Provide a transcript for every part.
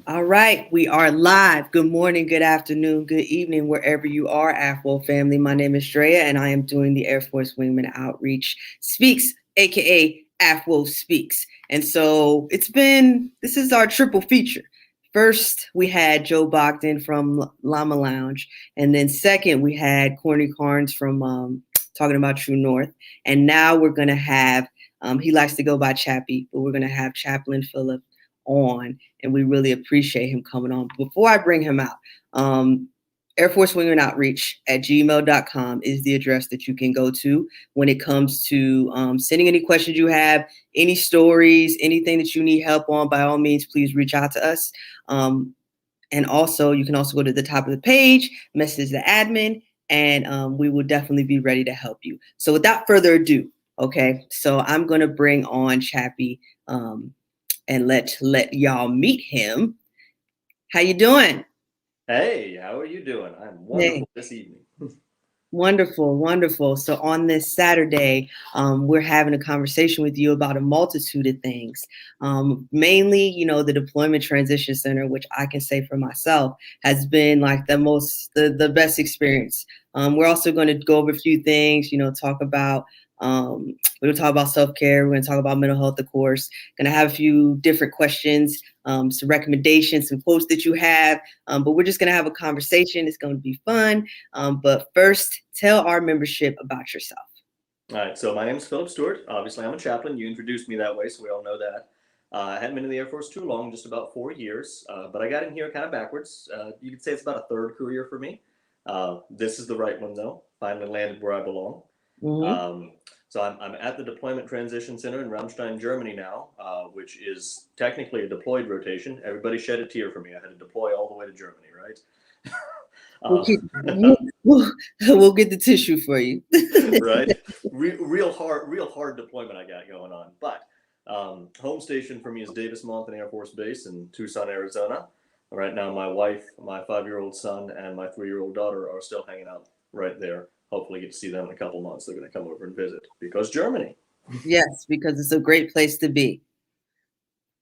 All right, we are live. Good morning, good afternoon, good evening, wherever you are, AFWO family. My name is Drea, and I am doing the Air Force Wingman Outreach Speaks, aka AFWO Speaks. And so this is our triple feature. First, we had Joe Bogdan from Llama Lounge, and then second, we had Corny Carnes from Talking About True North. And now we're going to have, he likes to go by Chappie, but we're going to have Chaplain Phillip on, and we really appreciate him coming on. Before I bring him out, Air Force Wingman Outreach at gmail.com is the address that you can go to when it comes to sending any questions you have, any stories, anything that you need help on. By all means, please reach out to us. And also, you can also go to the top of the page, message the admin, and we will definitely be ready to help you. So without further ado, okay, so I'm going to bring on Chappie and let y'all meet him. How you doing? Hey, how are you doing? I'm Hey, wonderful this evening. wonderful, wonderful. So on this Saturday, we're having a conversation with you about a multitude of things. Mainly, the Deployment Transition Center, which I can say for myself has been like the best experience. We're also going to go over a few things, talk about we're going to talk about self-care. We're going to talk about mental health, of course. Going to have a few different questions, some recommendations, some quotes that you have. But we're just going to have a conversation. It's going to be fun. But first, tell our membership about yourself. All right, so my name is Philip Stewart. Obviously, I'm a chaplain. You introduced me that way, so we all know that. I hadn't been in the Air Force too long, just about 4 years, but I got in here kind of backwards. You could say it's about a third career for me. This is the right one, though. Finally landed where I belong. Mm-hmm. So I'm at the Deployment Transition Center in Ramstein, Germany now, which is technically a deployed rotation. Everybody shed a tear for me. I had to deploy all the way to Germany, right? We'll, uh, keep, we'll get the tissue for you. right? Real hard deployment I got going on. But home station for me is Davis Monthan Air Force Base in Tucson, Arizona. Right now, my wife, my 5-year-old son, and my 3-year-old daughter are still hanging out right there. Hopefully, get to see them in a couple months. They're going to come over and visit because Germany. Yes, because it's a great place to be.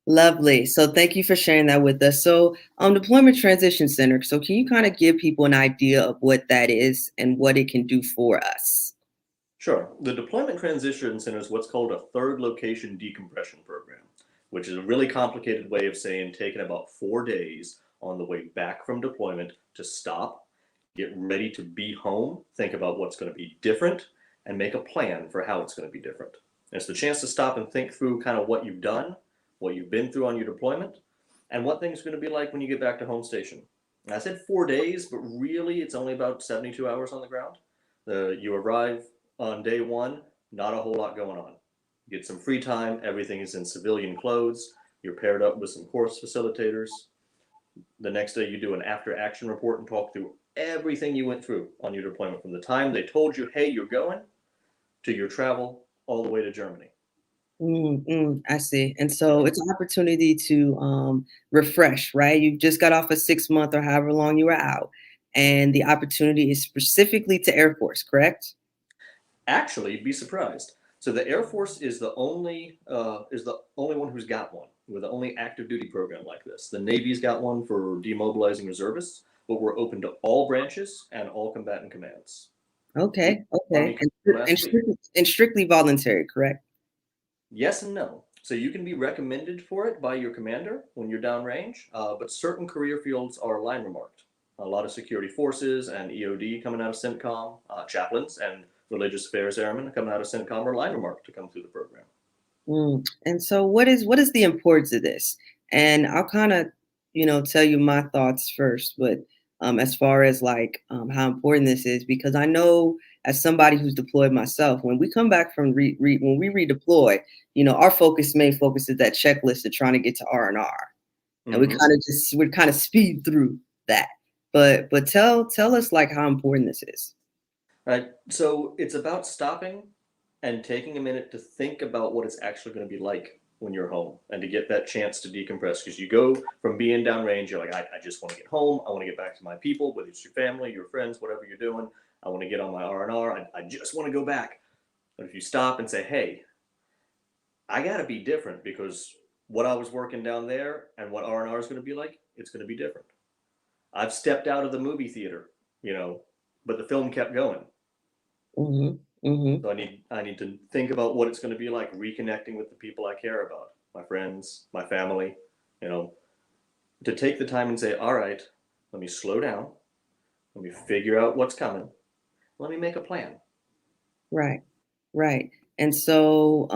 Lovely. So thank you for sharing that with us. So Deployment Transition Center. So can you kind of give people an idea of what that is and what it can do for us? Sure. The Deployment Transition Center is what's called a third location decompression program, which is a really complicated way of saying taking about 4 days on the way back from deployment to stop, get ready to be home, think about what's going to be different, and make a plan for how it's going to be different. And it's the chance to stop and think through kind of what you've done, what you've been through on your deployment, and what things are going to be like when you get back to home station. And I said 4 days, but really it's only about 72 hours on the ground. You arrive on day one, not a whole lot going on. You get some free time, everything is in civilian clothes, you're paired up with some course facilitators. The next day you do an after action report and talk through everything you went through on your deployment from the time they told you, hey, you're going, to your travel all the way to Germany. I see. And so it's an opportunity to refresh, right? You just got off a 6 month or however long you were out. And the opportunity is specifically to Air Force, correct? Actually, you'd be surprised. So the Air Force is the only one who's got one. We're the only active duty program like this. The Navy's got one for demobilizing reservists, but we're open to all branches and all combatant commands. Okay, okay. Army last week. And strictly voluntary, correct? Yes and no. So you can be recommended for it by your commander when you're downrange, but certain career fields are line remarked. A lot of security forces and EOD coming out of CENTCOM, chaplains and religious affairs airmen coming out of CENTCOM are line remarked to come through the program. And so what is the importance of this? And I'll kind of, tell you my thoughts first, but as far as like how important this is, because I know as somebody who's deployed myself, when we come back from when we redeploy, our main focus is that checklist of trying to get to R&R. And we kind of speed through that. But tell us like how important this is. Right. So it's about stopping and taking a minute to think about what it's actually going to be like when you're home and to get that chance to decompress, because you go from being downrange, you're like, I just want to get home. I want to get back to my people, whether it's your family, your friends, whatever you're doing. I want to get on my R&R. I just want to go back. But if you stop and say, hey, I got to be different because what I was working down there and what R&R is going to be like, it's going to be different. I've stepped out of the movie theater, but the film kept going. Mm-hmm. Mm-hmm. So I need to think about what it's going to be like reconnecting with the people I care about, my friends, my family, you know, to take the time and say, all right, let me slow down. Let me figure out what's coming. Let me make a plan. Right. Right. And so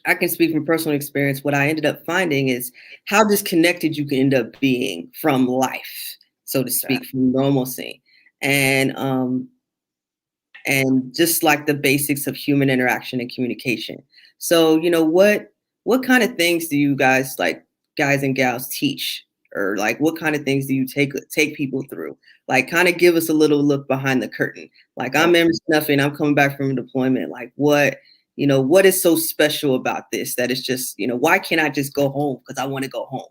I can speak from personal experience. What I ended up finding is how disconnected you can end up being from life, so to speak, from normalcy. And just like the basics of human interaction and communication. So, what kind of things do you guys, like, guys and gals, teach, or like what kind of things do you take people through? Like, kind of give us a little look behind the curtain. Like, I'm Yep. Emerson Snuffy, I'm coming back from deployment. Like, what is so special about this that it's just, why can't I just go home because I want to go home?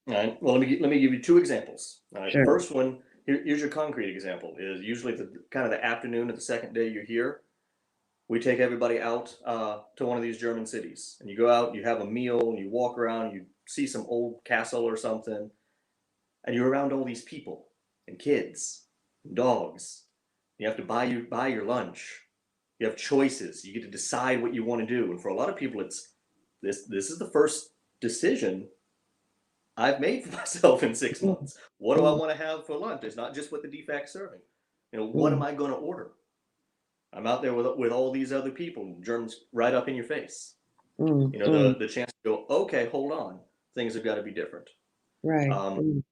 All right. Well, let me give you two examples. All right. The Sure. first one, here's your concrete example. Is usually the kind of the afternoon of the second day you're here. We take everybody out to one of these German cities, and you go out, you have a meal, and you walk around, you see some old castle or something, and you're around all these people and kids and dogs. You have to buy your lunch. You have choices. You get to decide what you want to do. And for a lot of people, it's this is the first decision I've made for myself in 6 months. What do I Mm, want to have for lunch? It's not just what the defect's serving. What am mm, I going to order? I'm out there with all these other people, Germans right up in your face. mm, mm, The chance to go, okay, hold on, things have got to be different. right. Um, Mm,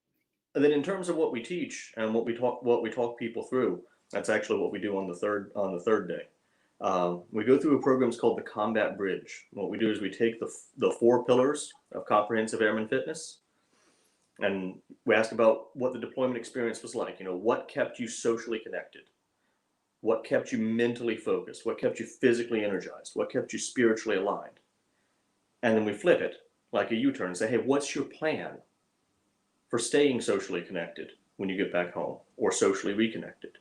and then in terms of what we teach and what we talk people through, that's actually what we do on the third day. We go through a program called the Combat Bridge. What we do is we take the four pillars of comprehensive airman fitness, and we ask about what the deployment experience was like. What kept you socially connected? What kept you mentally focused? What kept you physically energized? What kept you spiritually aligned? And then we flip it like a U-turn and say, hey, what's your plan for staying socially connected when you get back home or socially reconnected?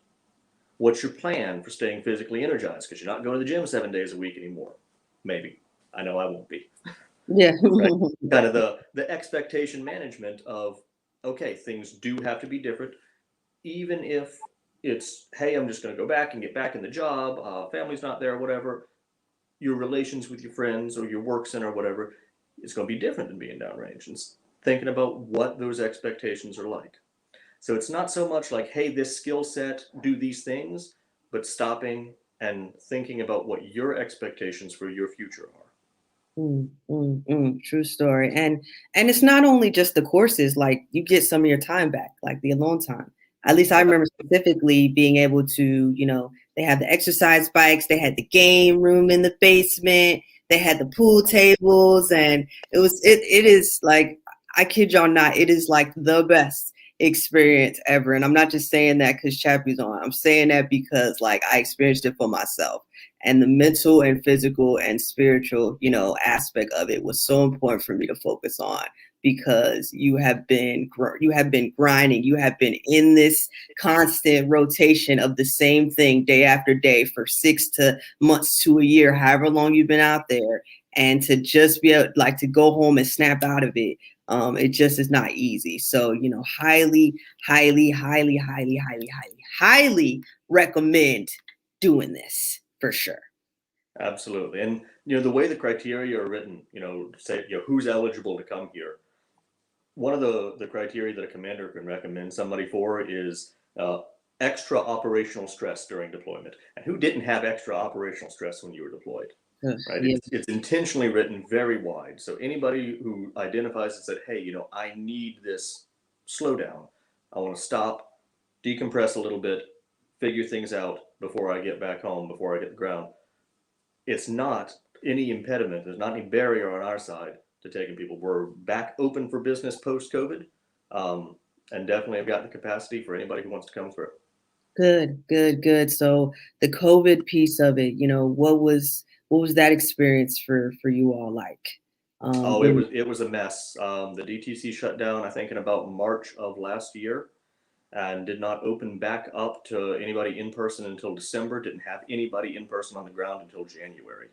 What's your plan for staying physically energized? Because you're not going to the gym 7 days a week anymore. Maybe. I know I won't be. yeah. Right? Kind of the expectation management of, okay, things do have to be different, even if it's, hey, I'm just going to go back and get back in the job, family's not there, whatever. Your relations with your friends or your work center or whatever, it's going to be different than being downrange. And thinking about what those expectations are like. So it's not so much like, hey, this skill set, do these things, but stopping and thinking about what your expectations for your future are. True story. And it's not only just the courses, like you get some of your time back, like the alone time. At least I Yeah, remember specifically being able to, they had the exercise bikes, they had the game room in the basement, they had the pool tables, and it is like, I kid y'all not, it is like the best experience ever. And I'm not just saying that because Chappie's on. I'm saying that because like I experienced it for myself, and the mental and physical and spiritual, aspect of it was so important for me to focus on, because you have been grinding, you have been in this constant rotation of the same thing day after day for 6 months to a year, however long you've been out there, and to just be able, like, to go home and snap out of it. It just is not easy. So, highly, highly, highly, highly, highly, highly, highly recommend doing this for sure. absolutely. And the way the criteria are written, say who's eligible to come here. One of the criteria that a commander can recommend somebody for is extra operational stress during deployment. And who didn't have extra operational stress when you were deployed? Ugh, Right? yeah. It's intentionally written very wide. So anybody who identifies and said, hey, I need this slowdown. I want to stop, decompress a little bit, figure things out before I get back home, before I get the ground. It's not any impediment. There's not any barrier on our side to taking people. We're back open for business post COVID, and definitely have got the capacity for anybody who wants to come through. Good, good, good. So the COVID piece of it, what was that experience for you all like? Oh, In it was a mess. The DTC shut down, I think, in about March of last year, and did not open back up to anybody in person until December. Didn't have anybody in person on the ground until January.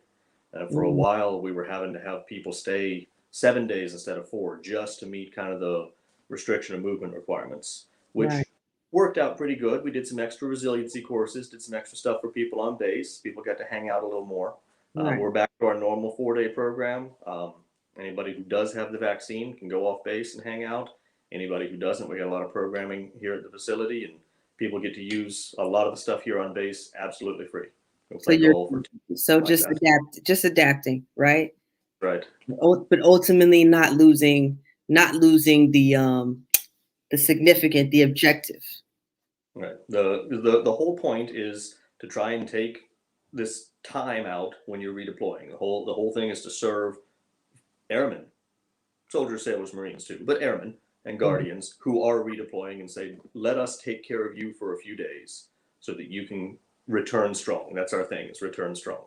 For a mm, while, we were having to have people stay 7 days instead of 4, just to meet kind of the restriction of movement requirements, Right. which worked out pretty good. We did some extra resiliency courses, did some extra stuff for people on base. People got to hang out a little more. Right. We're back to our normal 4-day program. Anybody who does have the vaccine can go off base and hang out. Anybody who doesn't, we got a lot of programming here at the facility, and people get to use a lot of the stuff here on base absolutely free. We'll So play you're golf or so like that. just adapting, right? Right. But ultimately not losing the objective. Right. The whole point is to try and take this time out when you're redeploying. The whole thing is to serve airmen, soldiers, sailors, Marines too, but airmen and guardians who are redeploying, and say, let us take care of you for a few days so that you can return strong. That's our thing, is return strong.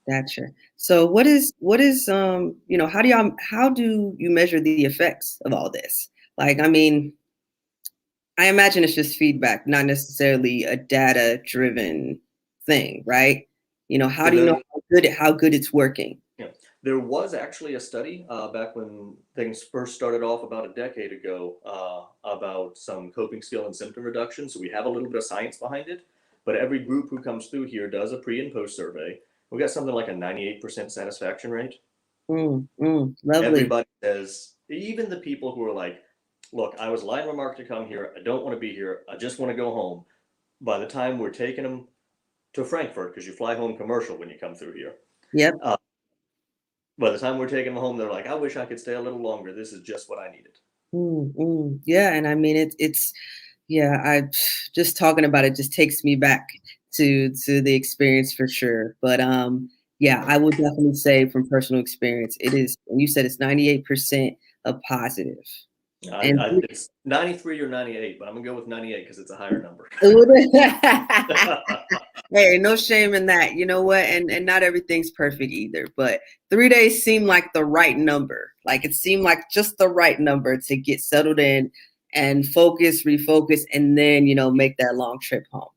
Gotcha. So what is how do you measure the effects of all this? Like, I mean, I imagine it's just feedback, not necessarily a data driven thing, right? How do you know how good it's working? Yeah. There was actually a study back when things first started off about a decade ago about some coping skill and symptom reduction. So we have a little bit of science behind it, but every group who comes through here does a pre and post survey. We got something like a 98% satisfaction rate. Lovely. Everybody says, even the people who are like, look, I was line remarked to come here. I don't want to be here. I just want to go home. By the time we're taking them to Frankfurt, because you fly home commercial when you come through here. Yep. By the time we're taking them home, they're like, I wish I could stay a little longer. This is just what I needed. Yeah, and I mean it's yeah, I just talking about it just takes me back to the experience for sure. But yeah, I would definitely say from personal experience, it is, and you said it's 98% a positive. And It's 93 or 98, but I'm going to go with 98 because it's a higher number. hey, no shame in that. You know what? And not everything's perfect either, but 3 days seemed like the right number. Like it seemed like just the right number to get settled in and focus, refocus, and then, make that long trip home.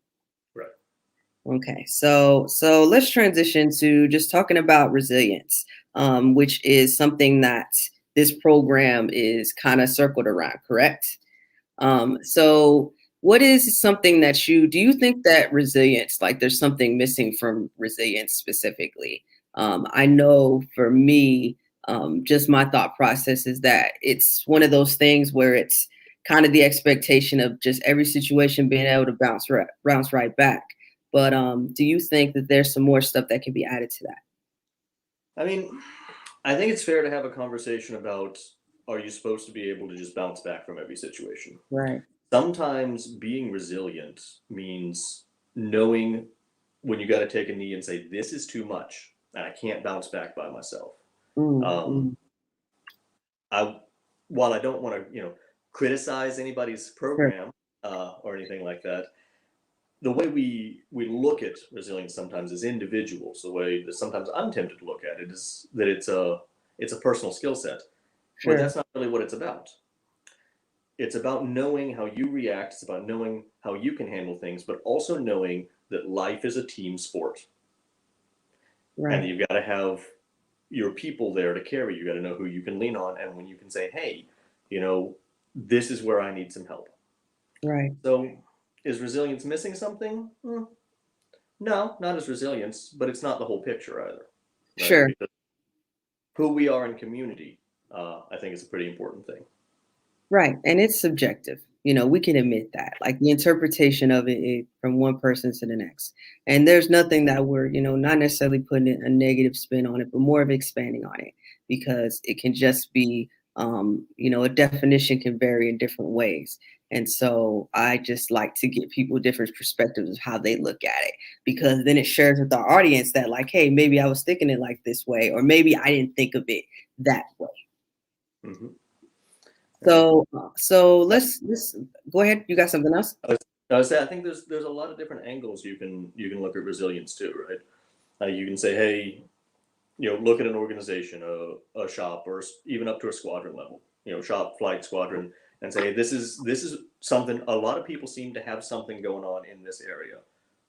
Right. Okay. So let's transition to just talking about resilience, which is something that this program is kind of circled around, correct? So what is something that do you think that resilience, like there's something missing from resilience specifically? I know for me, just my thought process is that it's one of those things where it's kind of the expectation of just every situation being able to bounce right back. But do you think that there's some more stuff that can be added to that? I mean, I think it's fair to have a conversation about, are you supposed to be able to just bounce back from every situation? Right. Sometimes being resilient means knowing when you got to take a knee and say, this is too much and I can't bounce back by myself. While I don't want to, criticize anybody's program or anything like that, the way we look at resilience sometimes as individuals, the way that sometimes I'm tempted to look at it is that it's a personal skill set. But that's not really what it's about. It's about knowing how you react. It's about knowing how you can handle things, but also knowing that life is a team sport. Right. And you've got to have your people there to carry. You got to know who you can lean on, and when you can say, hey, this is where I need some help. Right. So is resilience missing something? No, not as resilience, but it's not the whole picture either. Right? Sure. Because who we are in community, I think, is a pretty important thing. Right. And it's subjective. We can admit that, like the interpretation of it from one person to the next. And there's nothing that we're, not necessarily putting a negative spin on it, but more of expanding on it, because it can just be, a definition can vary in different ways. And so I just like to get people different perspectives of how they look at it, because then it shares with our audience that, like, hey, maybe I was thinking it like this way, or maybe I didn't think of it that way. Mm-hmm. So let's go ahead. You got something else? I would say I think there's a lot of different angles you can look at resilience too, right? You can say, hey, look at an organization, a shop, or even up to a squadron level, shop, flight, squadron, and say, this is something, a lot of people seem to have something going on in this area.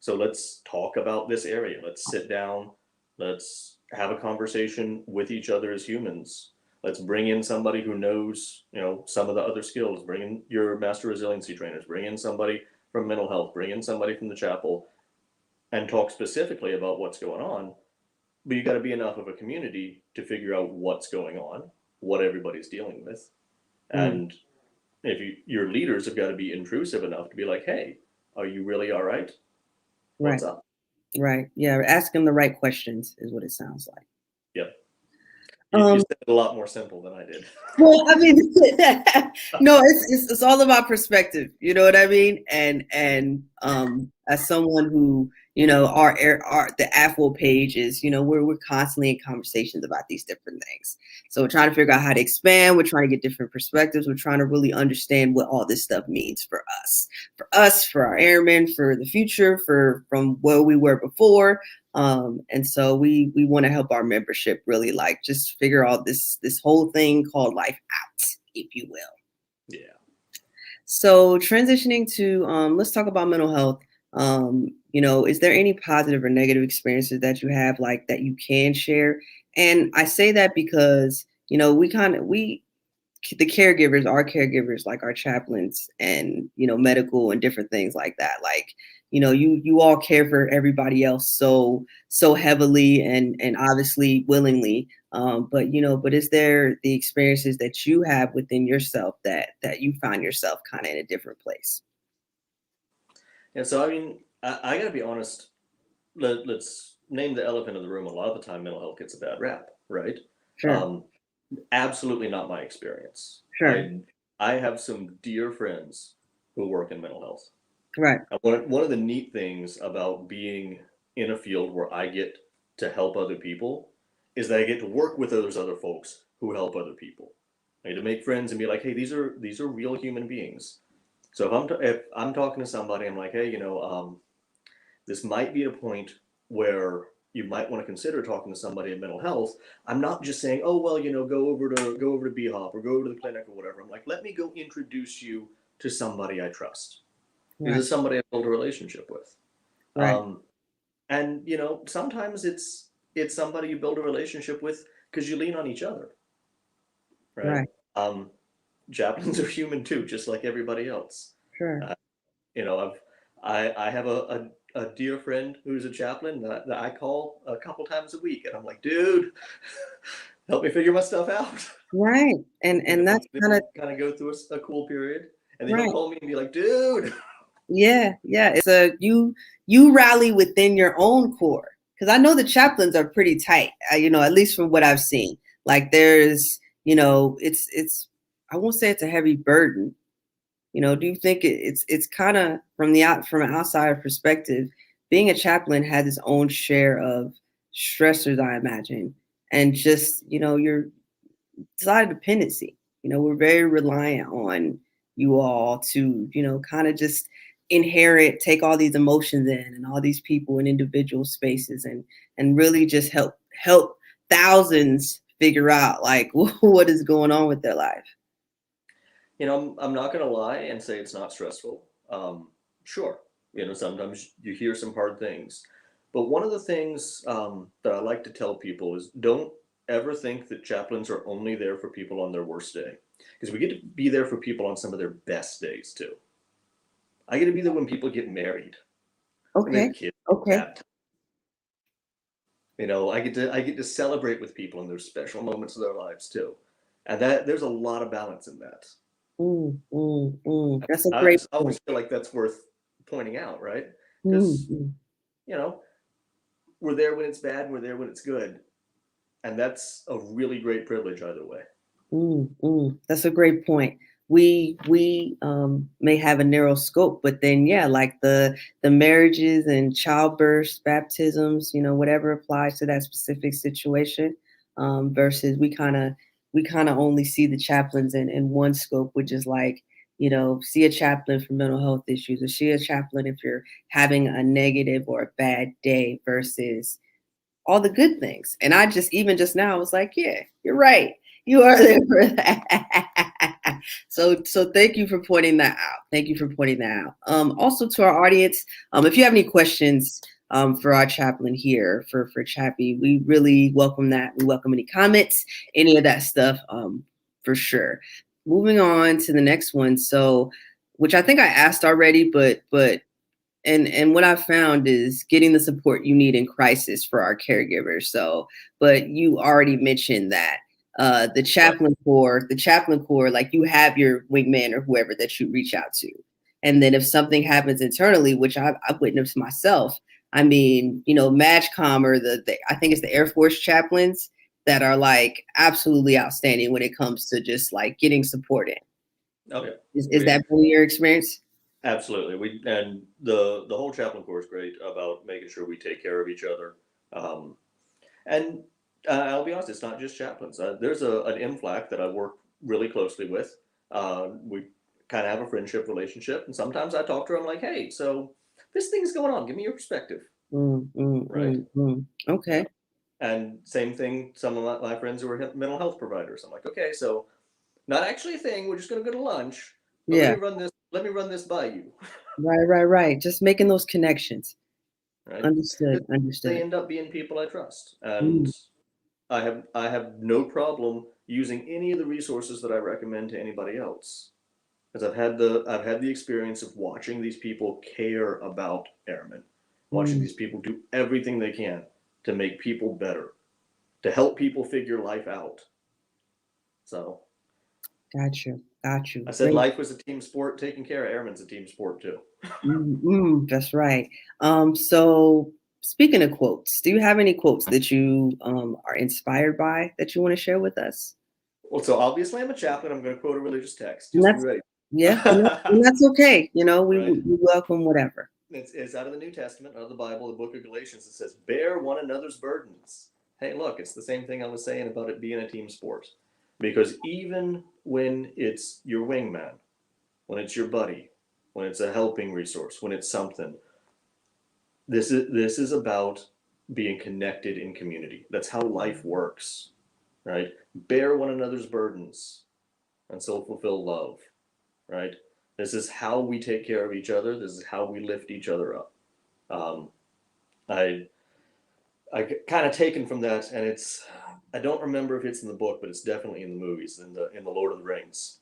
So let's talk about this area. Let's sit down. Let's have a conversation with each other as humans Let's bring in somebody who knows, some of the other skills. Bring in your master resiliency trainers. Bring in somebody from mental health. Bring in somebody from the chapel, and talk specifically about what's going on. But you got to be enough of a community to figure out what's going on, what everybody's dealing with, and if your leaders have got to be intrusive enough to be like, "Hey, are you really all right? Right. What's up?" Right. Yeah. Ask them the right questions is what it sounds like. Yep. You said it a lot more simple than I did. Well, I mean, no, it's all about perspective. You know what I mean? And as someone who, our the AFWO page is, we're constantly in conversations about these different things. So we're trying to figure out how to expand. We're trying to get different perspectives. We're trying to really understand what all this stuff means for us, for our airmen, for the future, from where we were before. And so we want to help our membership really like just figure out this whole thing called life out, if you will. Yeah. So transitioning to let's talk about mental health. Is there any positive or negative experiences that you have like that you can share? And I say that because the caregivers, our caregivers, like our chaplains and, medical and different things like that. Like, you all care for everybody else so heavily and obviously willingly. But is there the experiences that you have within yourself that you find yourself kind of in a different place? Yeah. So, I mean, I got to be honest. Let's name the elephant in the room. A lot of the time, mental health gets a bad rap, right? Sure. Absolutely not my experience. Sure. I have some dear friends who work in mental health. Right. And one of the neat things about being in a field where I get to help other people is that I get to work with those other folks who help other people. I get to make friends and be like, hey, these are real human beings. So if I'm talking to somebody, I'm like, hey, this might be a point where you might want to consider talking to somebody in mental health. I'm not just saying, oh well, go over to B-Hop or go over to the clinic or whatever. I'm like, let me go introduce you to somebody I trust. This Right. is somebody I build a relationship with. Right. And sometimes it's somebody you build a relationship with because you lean on each other, right? Right. Chaplains are human too, just like everybody else. Sure. I have a dear friend who's a chaplain that I call a couple times a week, and I'm like, dude, help me figure my stuff out. Right. And that's kind of go through a cool period, and then right. he'll call me and be like, dude. Yeah, it's you rally within your own core because I know the chaplains are pretty tight. At least from what I've seen. Like there's, it's I won't say it's a heavy burden. Do you think it's kind of from an outsider perspective, being a chaplain has its own share of stressors, I imagine, and just your desire dependency. We're very reliant on you all to, kind of just take all these emotions in and all these people in individual spaces and really just help thousands figure out like what is going on with their life. I'm not gonna lie and say it's not stressful. Sure, sometimes you hear some hard things, but one of the things that I like to tell people is don't ever think that chaplains are only there for people on their worst day, because we get to be there for people on some of their best days too. I get to be there when people get married, when Okay. their kids Okay. baptized. I get to celebrate with people in their special moments of their lives too, and that there's a lot of balance in that. That's a I great just point. always feel like that's worth pointing out, right? Because Mm, you know we're there when it's bad, and we're there when it's good, and that's a really great privilege either way. That's a great point. We may have a narrow scope, but then yeah, like the marriages and childbirths, baptisms, whatever applies to that specific situation, versus we kind of only see the chaplains in one scope, which is like, see a chaplain for mental health issues, or see a chaplain if you're having a negative or a bad day, versus all the good things. And I even just now, I was like, yeah, you're right. You are there for that. So thank you for pointing that out. Thank you for pointing that out. Also to our audience, if you have any questions, for our chaplain here for Chappie. We really welcome that. We welcome any comments, any of that stuff, for sure. Moving on to the next one. So, which I think I asked already, but and what I found is getting the support you need in crisis for our caregivers. So, but you already mentioned that Right. the chaplain corps, like you have your wingman or whoever that you reach out to, and then if something happens internally, which I've witnessed myself, I mean, MAGCOM or the I think it's the Air Force chaplains that are like absolutely outstanding when it comes to just like getting support in. Okay. Is that been your experience? Absolutely. And the whole Chaplain Corps is great about making sure we take care of each other. Um, and I'll be honest, it's not just chaplains. There's an MFLAC that I work really closely with. We kind of have a friendship relationship, and sometimes I talk to her. I'm like, "Hey, so this thing's going on. Give me your perspective." Right? Yeah. Okay. And same thing. Some of my friends who are mental health providers. I'm like, "Okay, so not actually a thing. We're just going to go to lunch, but let Yeah. me run this. Let me run this by you." Right. Just making those connections. Right? Understood. Because they Understood. end up being people I trust, and Mm, I have no problem using any of the resources that I recommend to anybody else, because I've had the experience of watching these people care about airmen, watching mm. these people do everything they can to make people better, to help people figure life out. So Got you. I said Great. life was a team sport. Taking care of airmen's a team sport too. That's right. So speaking of quotes, do you have any quotes that you are inspired by that you want to share with us? Well, so obviously I'm a chaplain. I'm going to quote a religious text. And Just be that's ready. yeah, and that's okay. Right. We welcome whatever. It's out of the New Testament, out of the Bible, the book of Galatians. It says, bear one another's burdens. Hey, look, it's the same thing I was saying about it being a team sport. Because even when it's your wingman, when it's your buddy, when it's a helping resource, when it's something, this is about being connected in community. That's how life works, right? Bear one another's burdens and so fulfill love, right? This is how we take care of each other. This is how we lift each other up. Um, I I kind of taken from that, and I don't remember if it's in the book, but it's definitely in the movies, in the Lord of the Rings.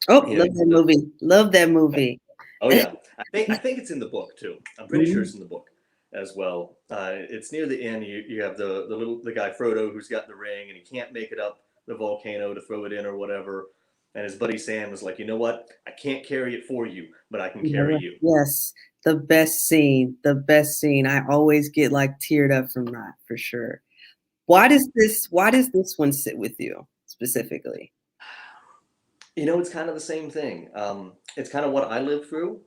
Oh, You know, love that movie. Love that movie. oh yeah, I think it's in the book too. I'm pretty sure Mhm. it's in the book as well. It's near the end. You have the guy Frodo who's got the ring, and he can't make it up the volcano to throw it in or whatever. And his buddy Sam is like, you know what? I can't carry it for you, but I can carry you. Yes, the best scene. The best scene. I always get like teared up from that for sure. Why does this one sit with you specifically? It's kind of the same thing. It's kind of what I lived through.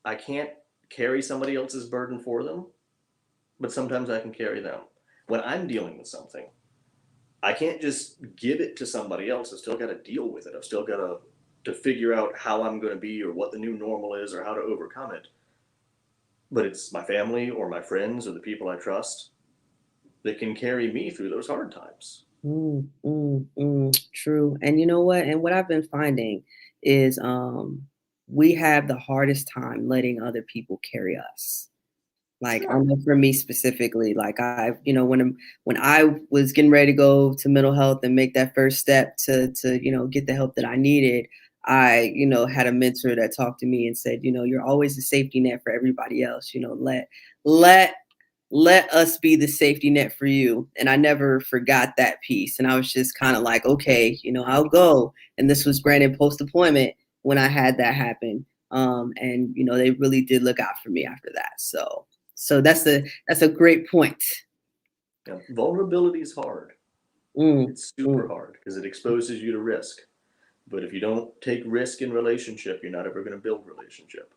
I can't carry somebody else's burden for them, but sometimes I can carry them. When I'm dealing with something, I can't just give it to somebody else. I've still got to deal with it. I've still got to figure out how I'm going to be or what the new normal is or how to overcome it. But it's my family or my friends or the people I trust that can carry me through those hard times. True. And you know what? And what I've been finding is we have the hardest time letting other people carry us. Like I Sure. know for me specifically, like when I was getting ready to go to mental health and make that first step to get the help that I needed, I had a mentor that talked to me and said, you're always a safety net for everybody else. Let let us be the safety net for you. And I never forgot that piece. And I was just kind of like, okay, I'll go. And this was granted post deployment when I had that happen. And they really did look out for me after that. So that's a great point. Yeah, vulnerability is hard. Mm, It's super mm, hard because it exposes you to risk. But if you don't take risk in relationship, you're not ever going to build relationship.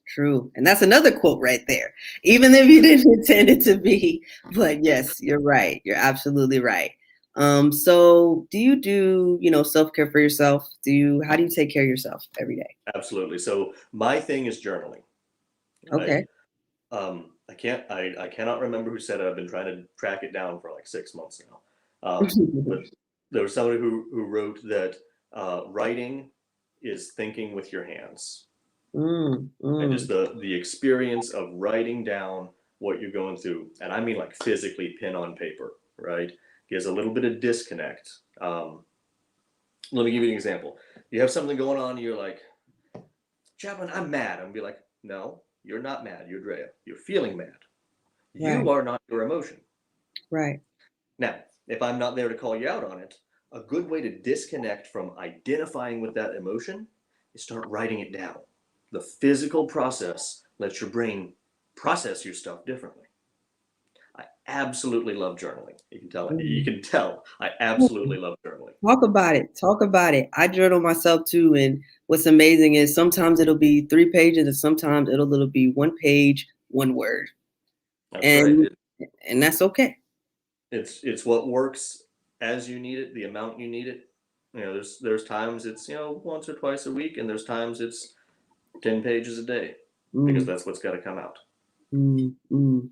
true. And that's another quote right there. Even if you didn't intend it to be. But yes, you're right. You're absolutely right. So do you do, self-care for yourself? How do you take care of yourself every day? Absolutely. So my thing is journaling, right? Okay. I cannot remember who said it. I've been trying to track it down for like 6 months now. But there was somebody who wrote that writing is thinking with your hands, Mm, and just mm, the experience of writing down what you're going through, and I mean like physically pen on paper, right? There's a little bit of disconnect. Let me give you an example. You have something going on, and you're like, Chaplain, I'm mad. I'm gonna be like, no, you're not mad. You're Drea. You're feeling mad. Right. You are not your emotion. Right. Now, if I'm not there to call you out on it, a good way to disconnect from identifying with that emotion is start writing it down. The physical process lets your brain process your stuff differently. I absolutely love journaling. You can tell. You Mm. can tell. I absolutely love journaling. Talk about it. Talk about it. I journal myself too, and what's amazing is sometimes it'll be 3 pages, and sometimes it'll be 1 page, 1 word, That's right. and that's okay. It's what works as you need it, the amount you need it. There's times it's once or twice a week, and there's times it's 10 pages a day because Mm, that's what's got to come out. mm. And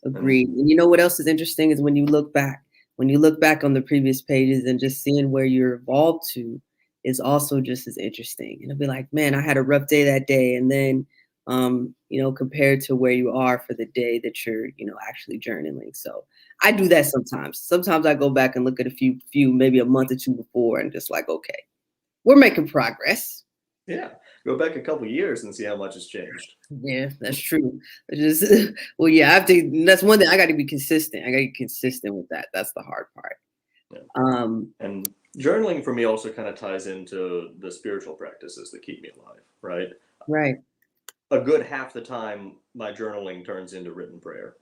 Agreed. And you know what else is interesting is when you look back. When you look back on the previous pages and just seeing where you're evolved to is also just as interesting. And it'll be like, man, I had a rough day that day. And then, compared to where you are for the day that you're, actually journaling. So I do that sometimes. Sometimes I go back and look at a few, maybe a month or two before and just like, okay, we're making progress. yeah, go back a couple years and see how much has changed. Yeah, that's true. It's just, well, yeah, I have to, that's one thing I got to be consistent. I got to get consistent with that. That's the hard part. Yeah. Um, And journaling for me also kind of ties into the spiritual practices that keep me alive, right? right. A good half the time, my journaling turns into written prayer,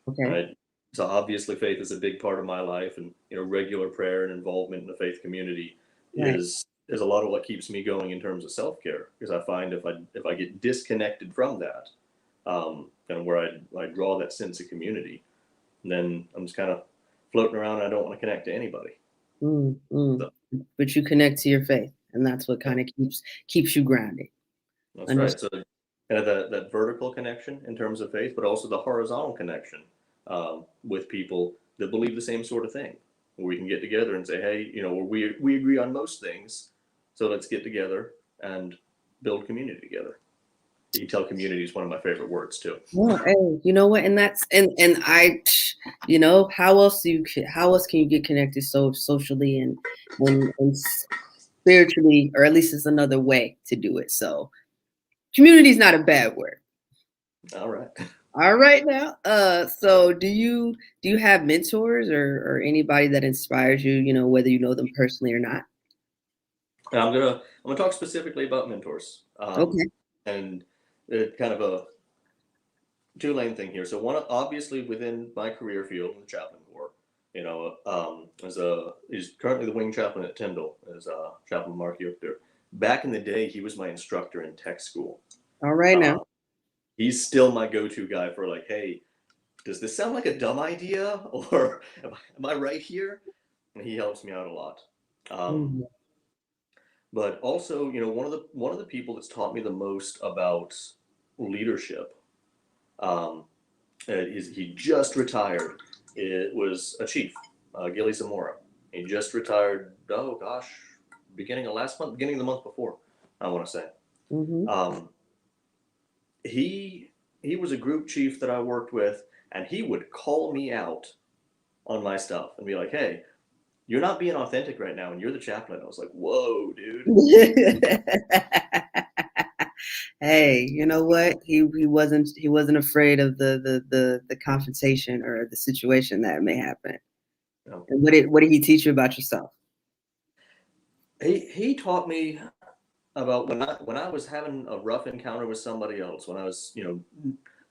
Okay. right? So obviously, faith is a big part of my life, and regular prayer and involvement in the faith community Right. is a lot of what keeps me going in terms of self care. Because I find if I get disconnected from that, and where I draw that sense of community, then I'm just kind of floating around and I don't want to connect to anybody. Mm, mm. So But you connect to your faith, and that's what yeah, kind of keeps you grounded. that's Under- right. So kind of that vertical connection in terms of faith, but also the horizontal connection with people that believe the same sort of thing. Where we can get together and say, hey, we agree on most things, so let's get together and build community together. You can tell community is one of my favorite words too. Well, hey, you know what? And that's and I, how else can you get connected so socially and spiritually, or at least it's another way to do it. So community is not a bad word. All right. All right now. So do you have mentors or anybody that inspires you, whether you know them personally or not? And I'm gonna talk specifically about mentors, Okay. and kind of a two-lane thing here. So one, obviously within my career field in the Chaplain Corps, he's currently the wing chaplain at Tyndall, as Chaplain Mark there. Back in the day, he was my instructor in tech school. All right now. Uh, he's still my go-to guy for like, hey, does this sound like a dumb idea, or am I right here? And he helps me out a lot. Um, Mhm. but also, one of the people that's taught me the most about leadership. Um, he just retired. It was a chief, Gilly Zamora. He just retired. Oh gosh, beginning of last month, beginning of the month before, I want to say. Mhm. Um, he was a group chief that I worked with, and he would call me out on my stuff and be like, "Hey, you're not being authentic right now, and you're the chaplain." I was like, "Whoa, dude." Hey, you know what? He wasn't afraid of the confrontation or the situation that may happen. You know, And what did he teach you about yourself? he taught me about when I was having a rough encounter with somebody else, when I was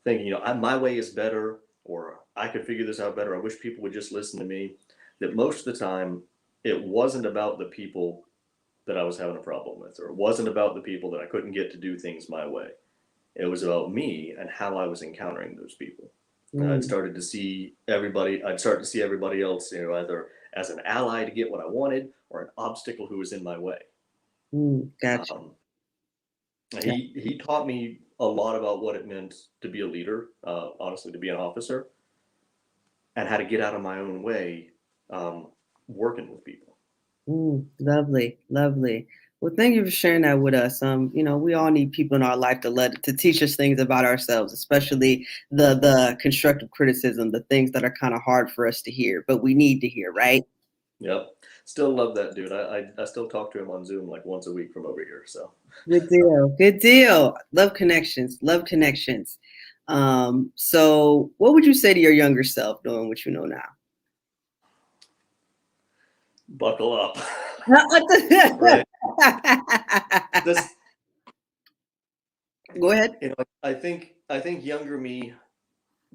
thinking my way is better, or I could figure this out better. I wish people would just listen to me. That most of the time it wasn't about the people that I was having a problem with, or it wasn't about the people that I couldn't get to do things my way. It was about me and how I was encountering those people. And Mm, I'd start to see everybody else, either as an ally to get what I wanted or an obstacle who was in my way. gotcha. Um, he taught me a lot about what it meant to be a leader, honestly, to be an officer, and how to get out of my own way, working with people. Lovely, lovely. Well, thank you for sharing that with us. We all need people in our life to teach us things about ourselves, especially the constructive criticism, the things that are kind of hard for us to hear, but we need to hear, right? Yep. Still love that dude. I still talk to him on Zoom like once a week from over here. So Good deal. Good deal. Love connections. Love connections. So what would you say to your younger self, knowing what you know now? buckle up. Right. This, Go ahead. I think younger me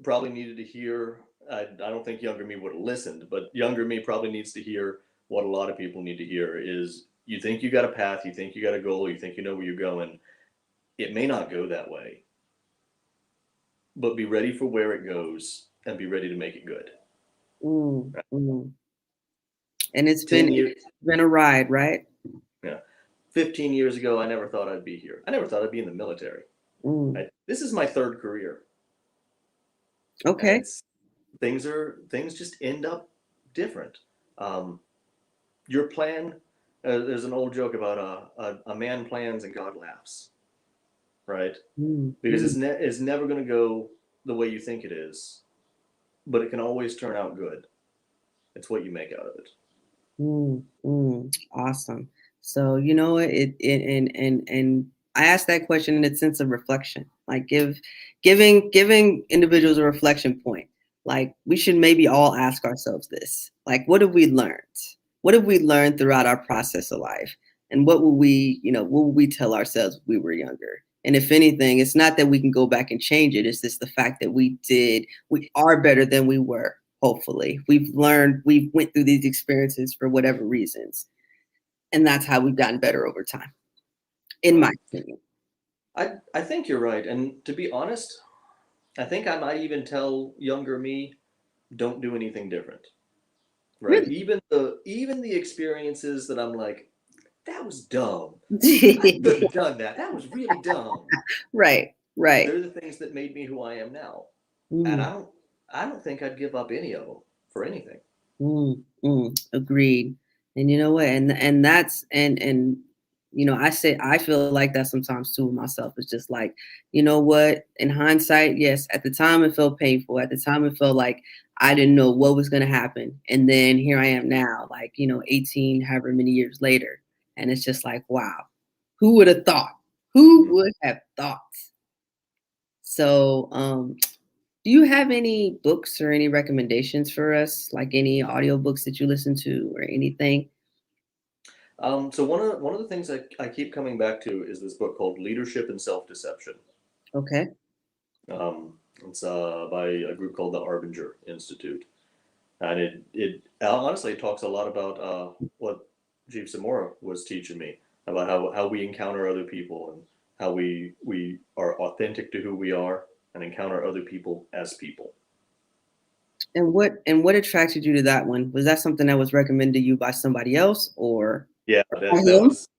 probably needed to hear. I don't think younger me would have listened, but younger me probably needs to hear what a lot of people need to hear is you think you got a path, you think you got a goal, you think you know where you're going. It may not go that way, but be ready for where it goes and be ready to make it good. Mm, mm. And it's 10 been years, it's been a ride, right? yeah. 15 years ago, I never thought I'd be here. I never thought I'd be in the military. Mm. Right? This is my third career. And Okay. it's things just end up different. Um, your plan, there's an old joke about a man plans and God laughs, right? Mm, Because mm, it's never going to go the way you think it is, but it can always turn out good. It's what you make out of it. Awesome. So and I asked that question in a sense of reflection, like giving individuals a reflection point. Like we should maybe all ask ourselves this: like, what have we learned? What have we learned throughout our process of life? And what would we tell ourselves when we were younger? And if anything, it's not that we can go back and change it. It's just the fact that we are better than we were. Hopefully we've learned, we've went through these experiences for whatever reasons, and that's how we've gotten better over time, in my Well, opinion. I think you're right. And to be honest, I think I might even tell younger me, don't do anything different. Right? Really. Even the experiences that I'm like, that was dumb. I shouldn't have done that. That was really dumb. Right, right. They're the things that made me who I am now. And Mm. I don't think I'd give up any of them for anything. Agreed. And you know what? And that's and I feel like that sometimes too with myself. It's just like, you know what? In hindsight, yes, at the time it felt painful. At the time it felt like I didn't know what was gonna happen. And then here I am now, like, 18, however many years later. And it's just like, wow, who would have thought? Who Mhm. would have thought? So do you have any books or any recommendations for us, like any audiobooks that you listen to or anything? So one of the things I keep coming back to is this book called Leadership and Self Deception. Okay. It's by a group called the Arbinger Institute, and it honestly talks a lot about what Chief Samora was teaching me about how we encounter other people and how we are authentic to who we are and encounter other people as people. And what attracted you to that one? Was that something that was recommended to you by somebody else or Yeah, by that him? was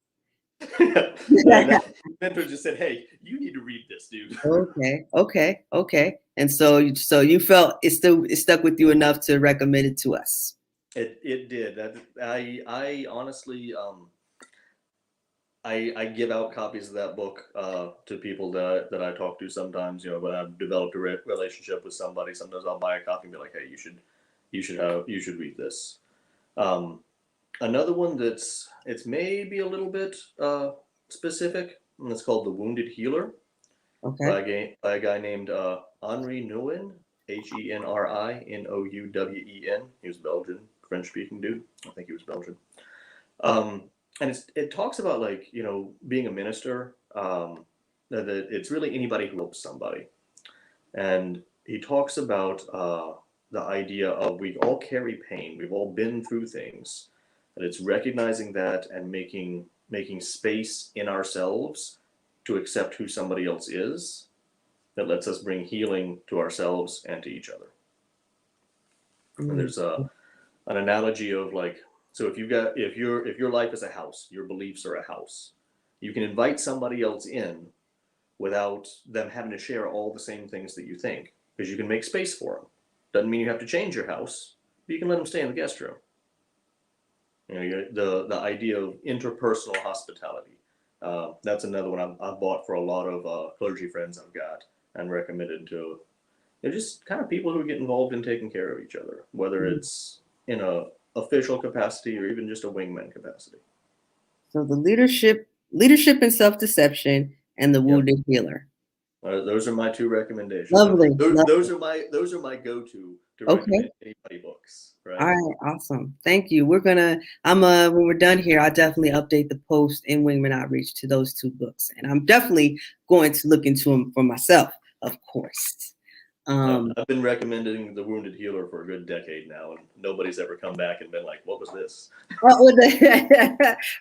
that mentor just said, "Hey, you need to read this, dude." Okay, okay, okay. And so you felt it stuck with you enough to recommend it to us. It did. That I honestly I give out copies of that book to people that I talk to sometimes. When I've developed a relationship with somebody, sometimes I'll buy a copy and be like, "Hey, you should read this." Um, Another one it's maybe a little bit specific, and it's called "The Wounded Healer" Okay. by a guy named Henri Nouwen, HenriNouen. He was Belgian, French speaking dude. I think he was Belgian. Um, and it talks about like being a minister. That it's really anybody who helps somebody, and he talks about the idea of we all carry pain. We've all been through things, and it's recognizing that and making space in ourselves to accept who somebody else is. That lets us bring healing to ourselves and to each other. And Mm, there's an analogy of like, so if your life is a house, your beliefs are a house. You can invite somebody else in without them having to share all the same things that you think, because you can make space for them. Doesn't mean you have to change your house, but you can let them stay in the guest room. The idea of interpersonal hospitality. That's another one I've bought for a lot of clergy friends I've got and recommended to. Just kind of people who get involved in taking care of each other, whether it's in a official capacity or even just a wingman capacity. So the leadership and self-deception, and the wounded healer. Those are my two recommendations. Lovely. Those are my go-to to recommend anybody books. Right. All right. Awesome. Thank you. When we're done here, I'll definitely update the post in Wingman Outreach to those two books, and I'm definitely going to look into them for myself, of course. I've been recommending The Wounded Healer for a good decade now, and nobody's ever come back and been like, "What was this?"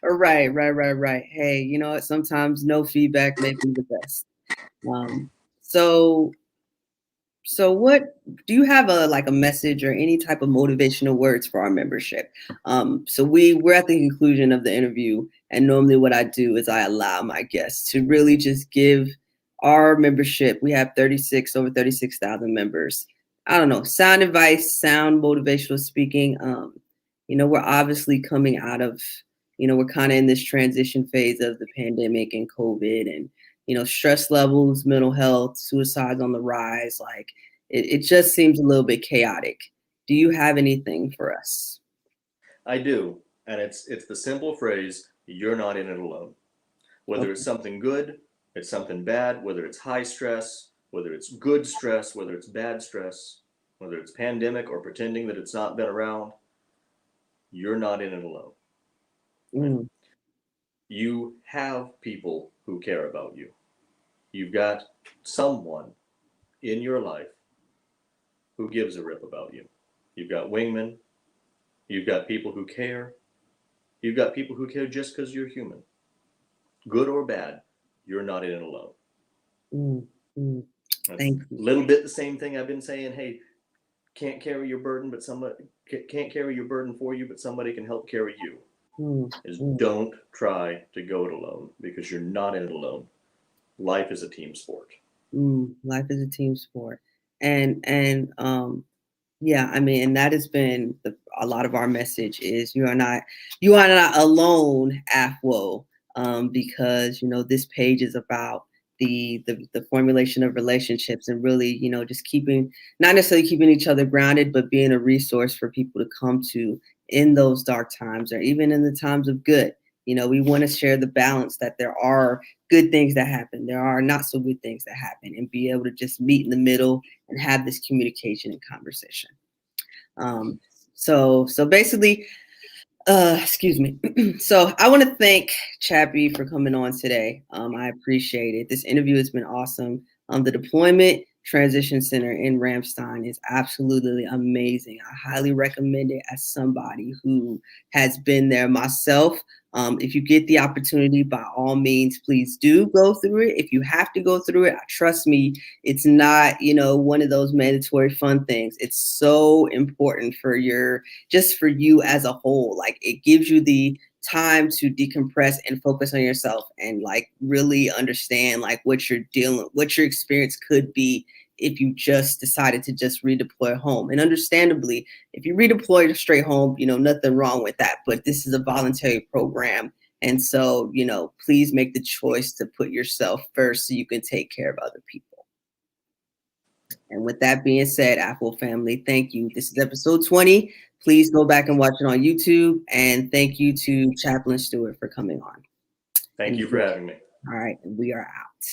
Right. Hey, you know what? Sometimes no feedback may be the best. So what do you have a message or any type of motivational words for our membership? So we're at the conclusion of the interview, and normally what I do is I allow my guests to really just give our membership. We have over 36,000 members. I don't know, sound advice, sound motivational speaking. We're obviously coming out of, we're kind of in this transition phase of the pandemic and COVID, and stress levels, mental health, suicides on the rise. Like it just seems a little bit chaotic. Do you have anything for us? I do. And it's the simple phrase, "You're not in it alone." Whether it's something good, it's something bad, whether it's high stress, whether it's good stress, whether it's bad stress, whether it's pandemic or pretending that it's not been around, you're not in it alone. Mm. You have people who care about you. You've got someone in your life who gives a rip about you. You've got wingmen. You've got people who care. You've got people who care just because you're human. Good or bad, you're not in it alone. Thank you. A little bit the same thing I've been saying. Hey, can't carry your burden, but somebody can't carry your burden for you, but somebody can help carry you. Don't try to go it alone, because you're not in it alone. Life is a team sport. Life is a team sport. And yeah, I mean, and that has been a lot of our message is you are not alone, AFWO, because this page is about the formulation of relationships, and really just not necessarily keeping each other grounded, but being a resource for people to come to in those dark times, or even in the times of good. We want to share the balance that there are good things that happen, there are not so good things that happen, and be able to just meet in the middle and have this communication and conversation. So basically, excuse me. So I want to thank Chappie for coming on today. I appreciate it. This interview has been awesome. The Deployment Transition Center in Ramstein is absolutely amazing. I highly recommend it as somebody who has been there myself. If you get the opportunity, by all means, please do go through it. If you have to go through it, trust me, it's not, one of those mandatory fun things. It's so important for just for you as a whole. Like, it gives you the time to decompress and focus on yourself, and like really understand like what your experience could be if you just decided to just redeploy home. And understandably, if you redeploy straight home, nothing wrong with that. But this is a voluntary program. And so, please make the choice to put yourself first so you can take care of other people. And with that being said, AFWO family, thank you. This is episode 20. Please go back and watch it on YouTube. And thank you to Chaplain Stewart for coming on. Thank you for having me. All right. And we are out.